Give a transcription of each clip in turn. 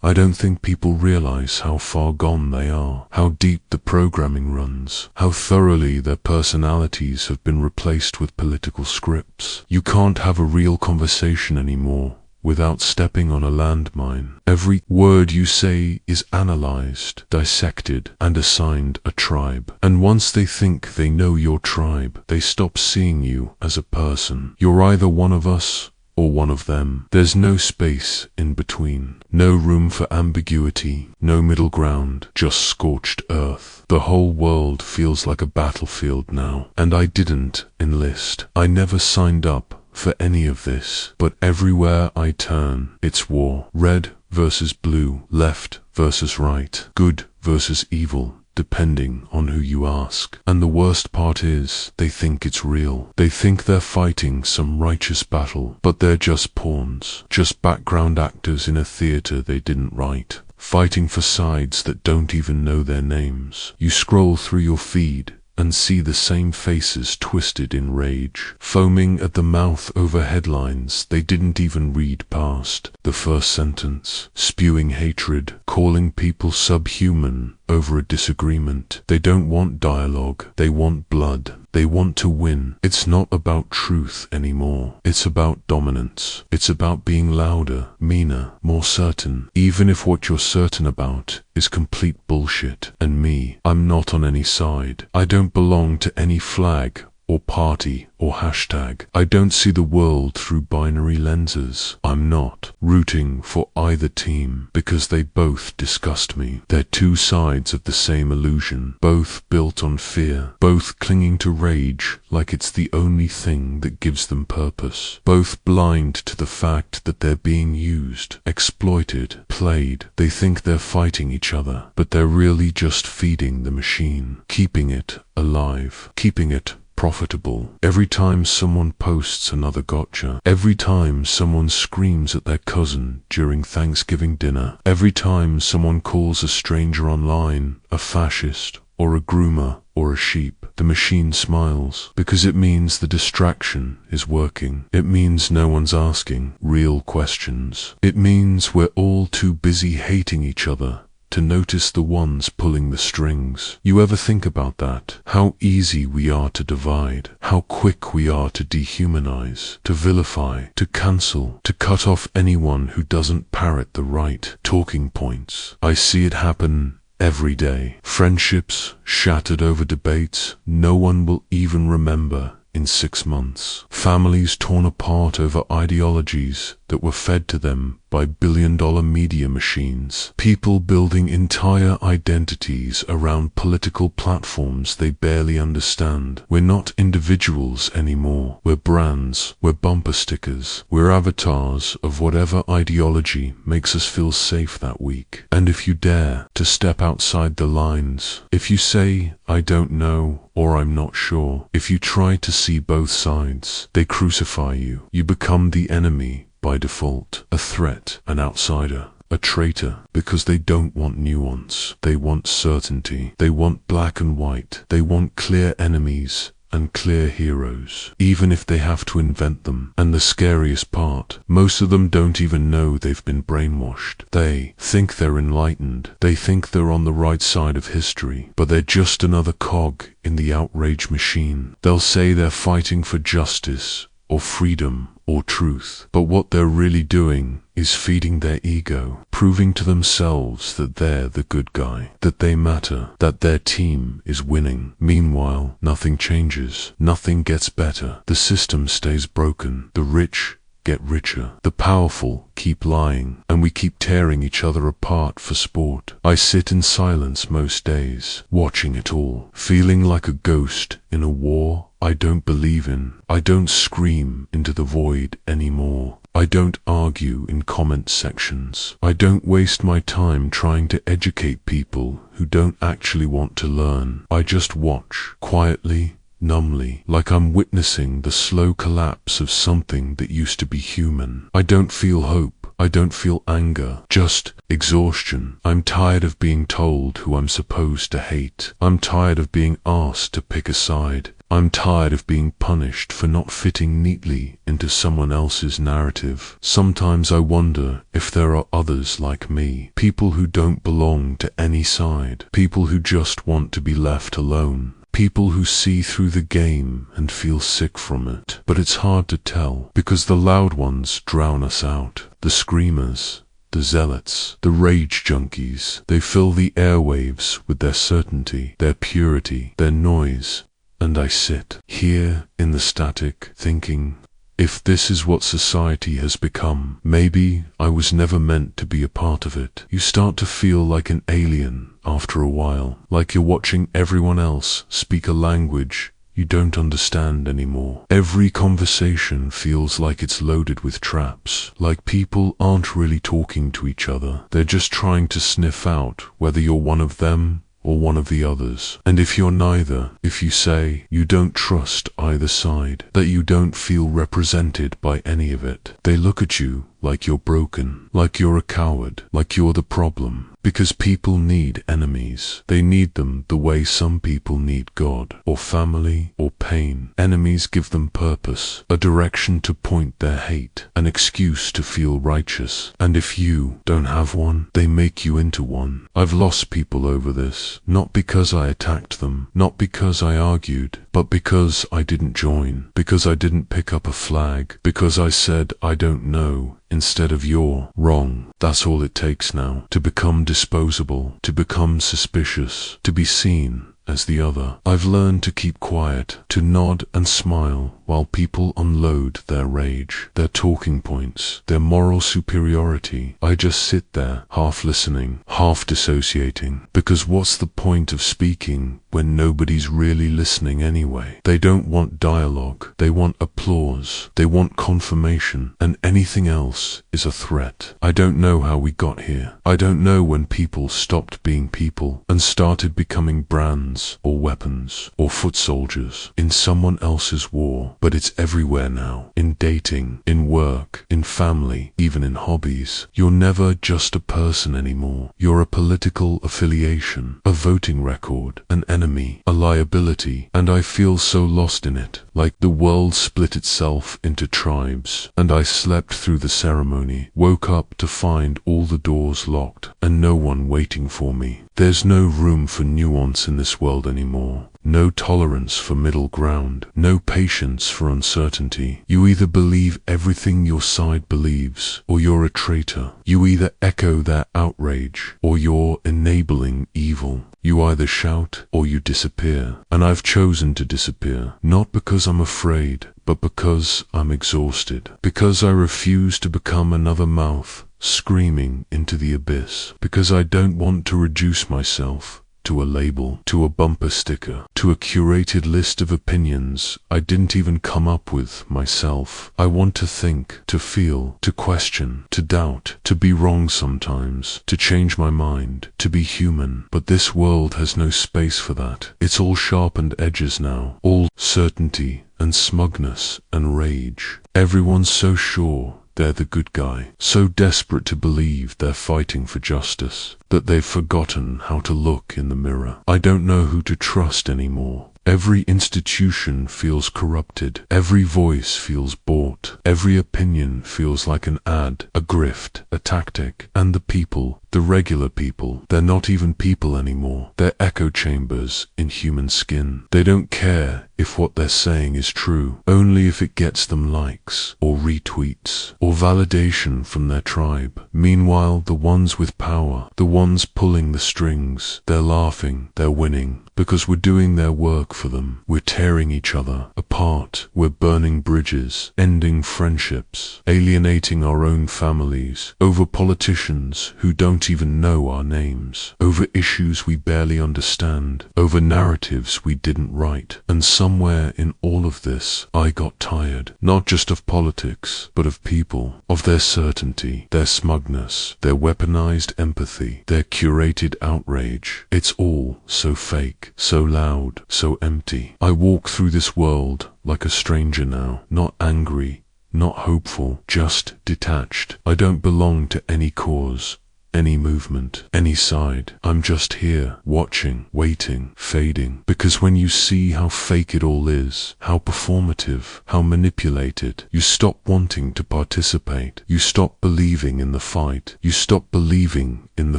I don't think people realize how far gone they are, how deep the programming runs, how thoroughly their personalities have been replaced with political scripts. You can't have a real conversation anymore without stepping on a landmine. Every word you say is analyzed, dissected, and assigned a tribe. And once they think they know your tribe, they stop seeing you as a person. You're either one of us or one of them. There's no space in between, no room for ambiguity, no middle ground, just scorched earth. The whole world feels like a battlefield now, and I didn't enlist. I never signed up for any of this, but everywhere I turn, it's war. Red versus blue, left versus right, good versus evil, depending on who you ask. And the worst part is, they think it's real. They think they're fighting some righteous battle, but they're just pawns, just background actors in a theater they didn't write, fighting for sides that don't even know their names. You scroll through your feed and see the same faces twisted in rage, foaming at the mouth over headlines they didn't even read past the first sentence, spewing hatred, calling people subhuman over a disagreement. They don't want dialogue, they want blood. They want to win. It's not about truth anymore. It's about dominance. It's about being louder, meaner, more certain, even if what you're certain about is complete bullshit. And me, I'm not on any side. I don't belong to any flag or party or hashtag. I don't see the world through binary lenses. I'm not rooting for either team because they both disgust me. They're two sides of the same illusion, both built on fear, both clinging to rage like it's the only thing that gives them purpose, both blind to the fact that they're being used, exploited, played. They think they're fighting each other, but they're really just feeding the machine, keeping it alive, keeping it profitable. Every time someone posts another gotcha, every time someone screams at their cousin during Thanksgiving dinner, every time someone calls a stranger online a fascist or a groomer or a sheep, the machine smiles, because it means the distraction is working. It means no one's asking real questions. It means we're all too busy hating each other to notice the ones pulling the strings. You ever think about that? How easy we are to divide, how quick we are to dehumanize, to vilify, to cancel, to cut off anyone who doesn't parrot the right talking points. I see it happen every day. Friendships shattered over debates no one will even remember in 6 months. Families torn apart over ideologies that were fed to them by billion-dollar media machines. People building entire identities around political platforms they barely understand. We're not individuals anymore. We're brands. We're bumper stickers. We're avatars of whatever ideology makes us feel safe that week. And if you dare to step outside the lines, if you say, I don't know, or I'm not sure, if you try to see both sides, they crucify you. You become the enemy by default, a threat, an outsider, a traitor, because they don't want nuance. They want certainty. They want black and white. They want clear enemies and clear heroes, even if they have to invent them. And the scariest part, most of them don't even know they've been brainwashed. They think they're enlightened. They think they're on the right side of history, but they're just another cog in the outrage machine. They'll say they're fighting for justice or freedom or truth, but what they're really doing is feeding their ego, proving to themselves that they're the good guy, that they matter, that their team is winning. Meanwhile, nothing changes, nothing gets better. The system stays broken. The rich get richer. The powerful keep lying, and we keep tearing each other apart for sport. I sit in silence most days, watching it all, feeling like a ghost in a war I don't believe in. I don't scream into the void anymore. I don't argue in comment sections. I don't waste my time trying to educate people who don't actually want to learn. I just watch, quietly, numbly, like I'm witnessing the slow collapse of something that used to be human. I don't feel hope. I don't feel anger, just exhaustion. I'm tired of being told who I'm supposed to hate. I'm tired of being asked to pick a side. I'm tired of being punished for not fitting neatly into someone else's narrative. Sometimes I wonder if there are others like me, people who don't belong to any side, people who just want to be left alone. People who see through the game and feel sick from it. But it's hard to tell, because the loud ones drown us out. The screamers, the zealots, the rage junkies, they fill the airwaves with their certainty, their purity, their noise. And I sit here in the static, thinking, if this is what society has become, maybe I was never meant to be a part of it. You start to feel like an alien after a while, like you're watching everyone else speak a language you don't understand anymore. Every conversation feels like it's loaded with traps, like people aren't really talking to each other. They're just trying to sniff out whether you're one of them or one of the others. And if you're neither, if you say you don't trust either side, that you don't feel represented by any of it, they look at you like you're broken, like you're a coward, like you're the problem. Because people need enemies. They need them the way some people need God, or family, or pain. Enemies give them purpose, a direction to point their hate, an excuse to feel righteous. And if you don't have one, they make you into one. I've lost people over this, not because I attacked them, not because I argued, but because I didn't join, because I didn't pick up a flag, because I said I don't know instead of you're wrong. That's all it takes now, to become disposable, to become suspicious, to be seen as the other. I've learned to keep quiet, to nod and smile while people unload their rage, their talking points, their moral superiority. I just sit there, half listening, half dissociating, because what's the point of speaking when nobody's really listening anyway? They don't want dialogue, they want applause, they want confirmation, and anything else is a threat. I don't know how we got here. I don't know when people stopped being people and started becoming brands or weapons or foot soldiers in someone else's war. But it's everywhere now, in dating, in work, in family, even in hobbies. You're never just a person anymore. You're a political affiliation, a voting record, an enemy, a liability, and I feel so lost in it, like the world split itself into tribes, and I slept through the ceremony, woke up to find all the doors locked, and no one waiting for me. There's no room for nuance in this world anymore. No tolerance for middle ground, no patience for uncertainty. You either believe everything your side believes, or you're a traitor. You either echo their outrage, or you're enabling evil. You either shout, or you disappear. And I've chosen to disappear, not because I'm afraid, but because I'm exhausted. Because I refuse to become another mouth screaming into the abyss. Because I don't want to reduce myself to a label, to a bumper sticker, to a curated list of opinions I didn't even come up with myself. I want to think, to feel, to question, to doubt, to be wrong sometimes, to change my mind, to be human. But this world has no space for that. It's all sharpened edges now, all certainty and smugness and rage. Everyone's so sure they're the good guy, so desperate to believe they're fighting for justice, that they've forgotten how to look in the mirror. I don't know who to trust anymore. Every institution feels corrupted. Every voice feels bought. Every opinion feels like an ad, a grift, a tactic. And the people, the regular people, they're not even people anymore. They're echo chambers in human skin. They don't care if what they're saying is true, only if it gets them likes, or retweets, or validation from their tribe. Meanwhile, the ones with power, the ones pulling the strings, they're laughing, they're winning, because we're doing their work for them. We're tearing each other apart. We're burning bridges, ending friendships, alienating our own families, over politicians who don't even know our names, over issues we barely understand, over narratives we didn't write. And somewhere in all of this, I got tired, not just of politics, but of people, of their certainty, their smugness, their weaponized empathy, their curated outrage. It's all so fake, so loud, so empty. I walk through this world like a stranger now, not angry, not hopeful, just detached. I don't belong to any cause, any movement, any side. I'm just here, watching, waiting, fading. Because when you see how fake it all is, how performative, how manipulated, you stop wanting to participate. You stop believing in the fight. You stop believing in the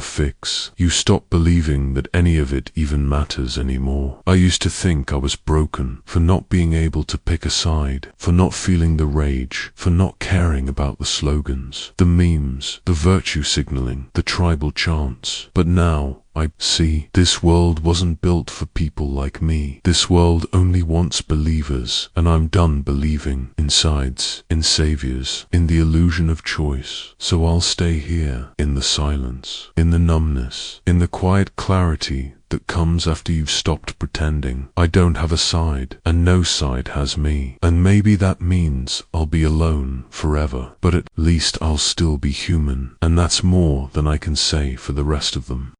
fix. You stop believing that any of it even matters anymore. I used to think I was broken for not being able to pick a side, for not feeling the rage, for not caring about the slogans, the memes, the virtue signaling, the tribal chants. But now I see this world wasn't built for people like me. This world only wants believers, and I'm done believing in sides, in saviors, in the illusion of choice. So I'll stay here, in the silence, in the numbness, in the quiet clarity that comes after you've stopped pretending. I don't have a side, and no side has me. And maybe that means I'll be alone forever, but at least I'll still be human, and that's more than I can say for the rest of them.